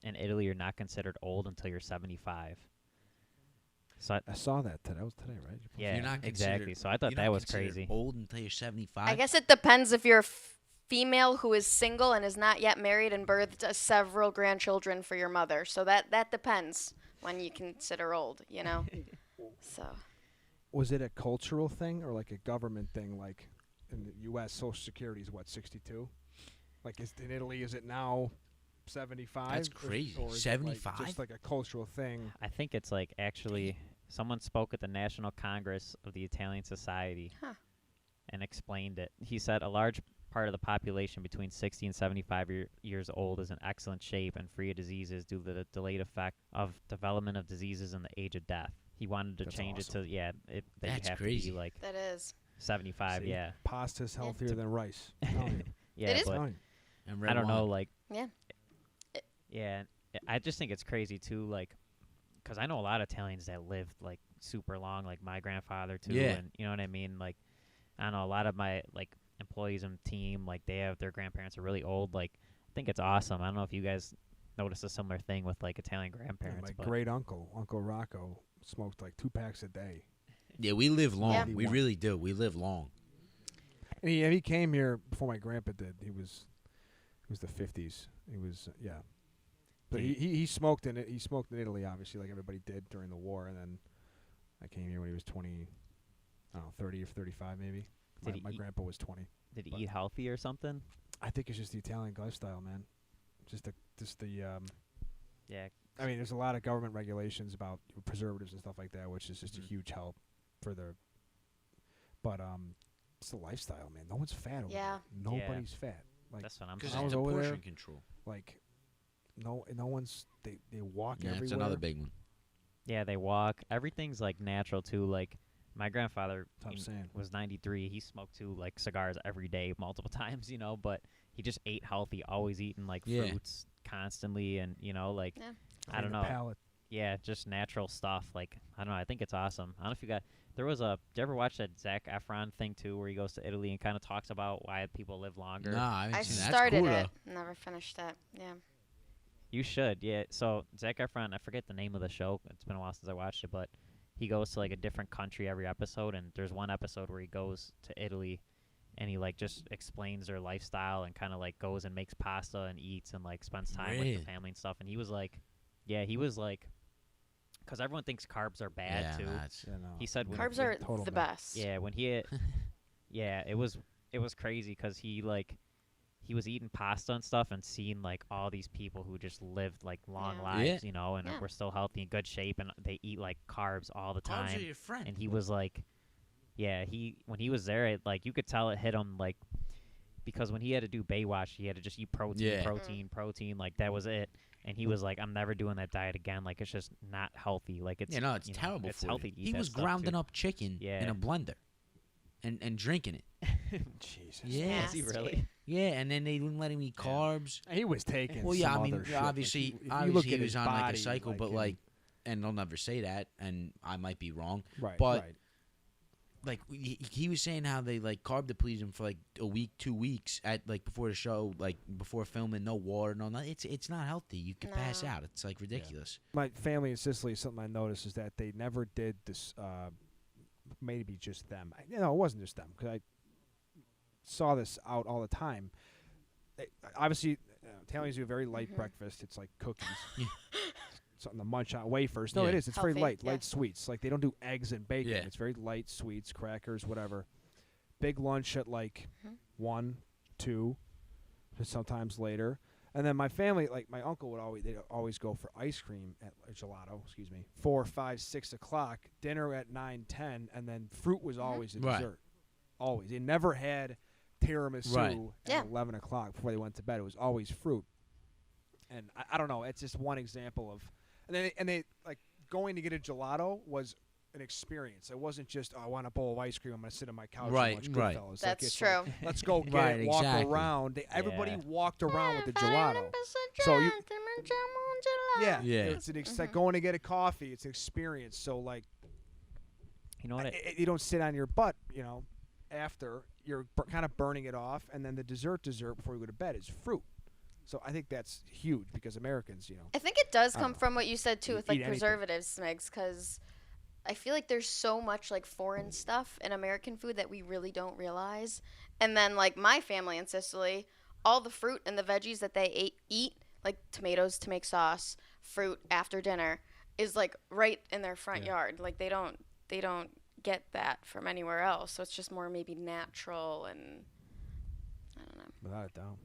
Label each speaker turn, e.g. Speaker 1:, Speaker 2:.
Speaker 1: in Italy, you're not considered old until you're 75. So
Speaker 2: I saw that today. That was today, right?
Speaker 1: yeah,
Speaker 3: You're not
Speaker 1: exactly.
Speaker 3: considered-
Speaker 1: So I thought
Speaker 3: you're
Speaker 1: that
Speaker 3: not
Speaker 1: was
Speaker 3: considered
Speaker 1: crazy.
Speaker 3: Old until you're 75.
Speaker 4: I guess it depends if you're a female who is single and is not yet married and birthed several grandchildren for your mother. So that depends when you consider old, you know? So.
Speaker 2: Was it a cultural thing or like a government thing? Like in the U.S., Social Security is what, 62? Like in Italy, is it now 75?
Speaker 3: That's
Speaker 2: Or-
Speaker 3: crazy.
Speaker 2: Or is it, like,
Speaker 3: 75?
Speaker 2: just like a cultural thing.
Speaker 1: I think it's like actually someone spoke at the National Congress of the Italian Society
Speaker 4: Huh.
Speaker 1: and explained it. He said a large part of the population between 60 and 75 years old is in excellent shape and free of diseases due to the delayed effect of development of diseases and the age of death. He wanted to
Speaker 2: That's
Speaker 1: change
Speaker 2: awesome.
Speaker 1: it to that
Speaker 3: That's
Speaker 1: you have
Speaker 3: crazy.
Speaker 1: to be like
Speaker 4: That is.
Speaker 1: 75.
Speaker 2: See?
Speaker 1: Yeah,
Speaker 2: Pasta's
Speaker 4: Yeah.
Speaker 2: healthier than rice. I'm telling you.
Speaker 1: yeah,
Speaker 4: It is.
Speaker 1: but
Speaker 2: Telling you.
Speaker 3: And red
Speaker 1: I don't know,
Speaker 3: wine.
Speaker 1: like
Speaker 4: Yeah.
Speaker 1: yeah, I just think it's crazy too, like, because I know a lot of Italians that lived like super long, like my grandfather too,
Speaker 3: Yeah.
Speaker 1: and you know what I mean. Like, I know a lot of my like employees and team, like they have their grandparents are really old. Like, I think it's awesome. I don't know if you guys notice a similar thing with like Italian
Speaker 2: Yeah,
Speaker 1: grandparents,
Speaker 2: my
Speaker 1: but
Speaker 2: great uncle, Uncle Rocco, smoked like 2 packs a day.
Speaker 3: Yeah, we live long.
Speaker 4: Yeah.
Speaker 3: We really do. We live long.
Speaker 2: And he came here before my grandpa did. He was the 50s. He was yeah. But
Speaker 1: Did
Speaker 2: he smoked in it. He smoked in Italy, obviously, like everybody did during the war. And then I came here when he was 20, I don't know, 30 or 35 maybe.
Speaker 1: Did he
Speaker 2: My
Speaker 1: eat-
Speaker 2: grandpa was 20.
Speaker 1: did he
Speaker 2: but-
Speaker 1: eat healthy or something?
Speaker 2: I think it's just the Italian lifestyle, man. Just the
Speaker 1: Yeah,
Speaker 2: I mean, there's a lot of government regulations about preservatives and stuff like that, which is just a
Speaker 3: Mhm.
Speaker 2: huge help for the. But it's the lifestyle, man. No one's fat over
Speaker 4: Yeah.
Speaker 2: there. Nobody's fat. Like
Speaker 1: that's what I'm
Speaker 3: Because
Speaker 2: I
Speaker 1: saying.
Speaker 2: was
Speaker 3: it's
Speaker 2: over
Speaker 3: portion
Speaker 2: there.
Speaker 3: control.
Speaker 2: like, no one's they walk
Speaker 3: Yeah,
Speaker 2: everywhere.
Speaker 3: that's another big one.
Speaker 1: Yeah, they walk. Everything's like natural too. Like my grandfather
Speaker 2: That's what I'm saying.
Speaker 1: was 93. He smoked too like cigars every day, multiple times, you know. But he just ate healthy, always eating like
Speaker 3: Yeah.
Speaker 1: fruits constantly, and you know, like
Speaker 4: Yeah.
Speaker 1: I don't
Speaker 2: Clean the
Speaker 1: know.
Speaker 2: palate.
Speaker 1: Yeah, just natural stuff. Like I don't know. I think it's awesome. I don't know if you got. There was a. Did you ever watch that Zac Efron thing too, where he goes to Italy and kind of talks about why people live longer?
Speaker 3: Nah, I haven't
Speaker 4: I
Speaker 3: seen that. That's
Speaker 4: started
Speaker 3: cool,
Speaker 4: it.
Speaker 3: though.
Speaker 4: Never finished it. Yeah.
Speaker 1: You should, yeah. So Zac Efron, I forget the name of the show. It's been a while since I watched it, but he goes to like a different country every episode, and there's one episode where he goes to Italy, and he like just explains their lifestyle and kind of like goes and makes pasta and eats and like spends time with
Speaker 3: Really?
Speaker 1: the family and stuff. And he was like, yeah, he was like, because everyone thinks carbs are bad
Speaker 3: yeah,
Speaker 1: too.
Speaker 3: That's,
Speaker 2: Yeah, no.
Speaker 1: He said when
Speaker 4: Carbs
Speaker 2: Yeah,
Speaker 4: are
Speaker 2: total
Speaker 4: the
Speaker 2: myth.
Speaker 4: best.
Speaker 1: yeah, when he yeah, it was crazy because he like he was eating pasta and stuff and seeing like all these people who just lived like long
Speaker 4: Yeah.
Speaker 1: lives, you know, and
Speaker 4: Yeah.
Speaker 1: were still healthy and good shape, and they eat like carbs all the
Speaker 3: carbs are
Speaker 1: time.
Speaker 3: your friend.
Speaker 1: And he was like, yeah, he when he was there, it, like you could tell it hit him like because when he had to do Baywatch, he had to just eat protein,
Speaker 3: Yeah.
Speaker 1: protein, like that was it. And he was like, I'm never doing that diet again. Like it's just not healthy. Like it's
Speaker 3: yeah, no, it's
Speaker 1: you know,
Speaker 3: terrible
Speaker 1: it's
Speaker 3: for
Speaker 1: healthy
Speaker 3: you.
Speaker 1: to eat
Speaker 3: He
Speaker 1: that
Speaker 3: was
Speaker 1: stuff,
Speaker 3: grounding
Speaker 1: too.
Speaker 3: up chicken in
Speaker 1: Yeah.
Speaker 3: a blender and drinking it.
Speaker 2: Jesus.
Speaker 3: Yeah.
Speaker 1: Is he
Speaker 4: Nasty.
Speaker 1: really?
Speaker 3: Yeah, and then they wouldn't let him eat
Speaker 1: Yeah.
Speaker 3: carbs.
Speaker 2: He was taking.
Speaker 3: Well, yeah,
Speaker 2: some
Speaker 3: I mean,
Speaker 2: other shit. Like,
Speaker 3: obviously,
Speaker 2: if you look
Speaker 3: obviously
Speaker 2: at
Speaker 3: he was
Speaker 2: his
Speaker 3: on like a
Speaker 2: body,
Speaker 3: cycle, but
Speaker 2: in-
Speaker 3: like, and they'll never say that, and I might be wrong.
Speaker 2: right,
Speaker 3: but-
Speaker 2: right.
Speaker 3: Like he was saying how they like carb deplete him for like a week, 2 weeks at like before the show, like before filming, no water, no nothing. It's not healthy. You could pass
Speaker 4: No.
Speaker 3: out. It's like ridiculous.
Speaker 2: My family in Sicily, something I noticed is that they never did this. Maybe just them. It wasn't just them because I saw this out all the time. Obviously, Italians do a very light
Speaker 4: Mhm.
Speaker 2: breakfast. It's like cookies,
Speaker 3: Yeah.
Speaker 2: something to munch on, wafers. No,
Speaker 3: Yeah.
Speaker 2: it is. It's very
Speaker 4: Healthy,
Speaker 2: light,
Speaker 4: yeah.
Speaker 2: light sweets. Like they don't do eggs and bacon.
Speaker 3: Yeah.
Speaker 2: It's very light sweets, crackers, whatever. Big lunch at like
Speaker 4: Mhm.
Speaker 2: 1, 2, and sometimes later. And then my family, like my uncle would always go for ice cream at gelato, 4, 5, 6 o'clock. Dinner at 9, 10, and then fruit was always a
Speaker 3: Right.
Speaker 2: dessert. Always. They never had tiramisu
Speaker 3: Right.
Speaker 2: at
Speaker 4: Yeah.
Speaker 2: 11 o'clock before they went to bed. It was always fruit. And I don't know. It's just one example of, and they like going to get a gelato was an experience. It wasn't just I want a bowl of ice cream. I'm gonna sit on my couch
Speaker 3: Right,
Speaker 2: and watch
Speaker 3: right.
Speaker 2: Goodfellas. Like,
Speaker 4: That's
Speaker 2: it's
Speaker 4: true.
Speaker 2: like, let's go get
Speaker 3: Right,
Speaker 2: it, walk
Speaker 3: exactly.
Speaker 2: around. Everybody
Speaker 1: Yeah.
Speaker 2: walked around with the gelato. So you- Yeah,
Speaker 3: Yeah.
Speaker 2: It's like going to get a coffee. It's an experience. So like,
Speaker 1: You know what?
Speaker 2: you don't sit on your butt. After you're kind of burning it off, and then the dessert before you go to bed is fruit. So I think that's huge because Americans,
Speaker 4: I think it does
Speaker 2: I don't
Speaker 4: come
Speaker 2: know.
Speaker 4: from what you said too
Speaker 2: You
Speaker 4: with like
Speaker 2: eat anything.
Speaker 4: preservatives, Smegs, because I feel like there's so much like foreign stuff in American food that we really don't realize. And then like my family in Sicily, all the fruit and the veggies that they eat, like tomatoes to make sauce, fruit after dinner, is like right in their front
Speaker 2: Yeah.
Speaker 4: yard. Like they don't get that from anywhere else. So it's just more maybe natural and I don't know.
Speaker 2: without a doubt.